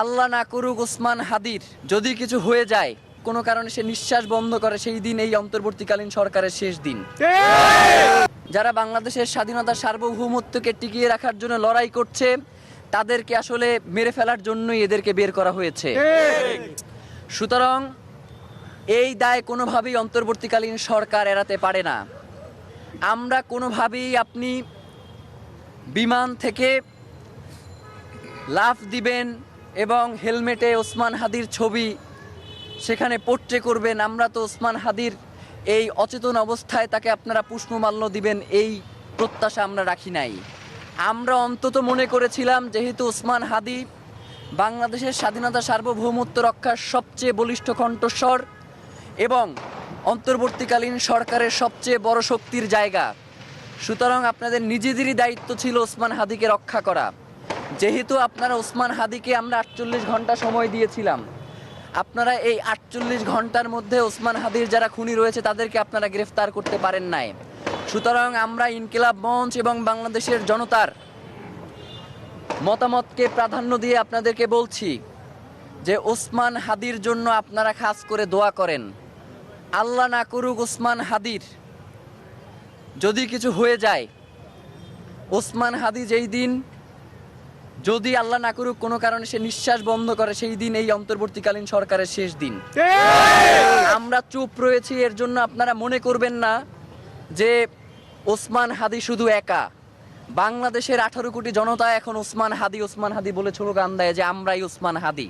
আল্লাহ না করুক ওসমান হাদির যদি কিছু হয়ে যায়, কোনো কারণে সে নিঃশ্বাস বন্ধ করে, সেই দিন এই অন্তর্বর্তীকালীন সরকারের শেষ দিন। যারা বাংলাদেশের স্বাধীনতা সার্বভৌমত্বকে টিকিয়ে রাখার জন্য লড়াই করছে, তাদেরকে আসলে মেরে ফেলার জন্যই এদেরকে বের করা হয়েছে। সুতরাং এই দায় কোনোভাবেই অন্তর্বর্তীকালীন সরকার এড়াতে পারে না। আমরা কোনোভাবেই আপনি বিমান থেকে লাফ দিবেন এবং হেলমেটে ওসমান হাদির ছবি সেখানে পোট্রে করবেন, আমরা তো ওসমান হাদির এই অচেতন অবস্থায় তাকে আপনারা পুষ্পমাল্য দিবেন, এই প্রত্যাশা আমরা রাখি নাই। আমরা অন্তত মনে করেছিলাম, যেহেতু ওসমান হাদি বাংলাদেশের স্বাধীনতা সার্বভৌমত্ব রক্ষার সবচেয়ে বলিষ্ঠ কণ্ঠস্বর এবং অন্তর্বর্তীকালীন সরকারের সবচেয়ে বড় শক্তির জায়গা, সুতরাং আপনাদের নিজেদেরই দায়িত্ব ছিল ওসমান হাদিকে রক্ষা করা। যেহেতু আপনারা ওসমান হাদিকে আমরা 48 ঘন্টা সময় দিয়েছিলাম, আপনারা এই 48 ঘন্টার মধ্যে ওসমান হাদির যারা খুনি রয়েছে তাদেরকে আপনারা গ্রেফতার করতে পারেন নাই। সুতরাং আমরা ইনকিলাব মঞ্চ এবং বাংলাদেশের জনতার মতামতকে প্রাধান্য দিয়ে আপনাদেরকে বলছি যে ওসমান হাদির জন্য আপনারা খাস করে দোয়া করেন। আল্লাহ না করুক ওসমান হাদির যদি কিছু হয়ে যায়, ওসমান হাদি যেই দিন, যদি আল্লাহ না করুক কোনো কারণে সে নিঃশ্বাস বন্ধ করে, সেই দিন এই অন্তর্বর্তীকালীন সরকারের শেষ দিন। আমরা চুপ রয়েছি এর জন্য আপনারা মনে করবেন না যে ওসমান হাদি শুধু একা। বাংলাদেশের 18 কোটি জনতা এখন ওসমান হাদি ওসমান হাদি বলে স্লোগান দেয় যে আমরাই ওসমান হাদি।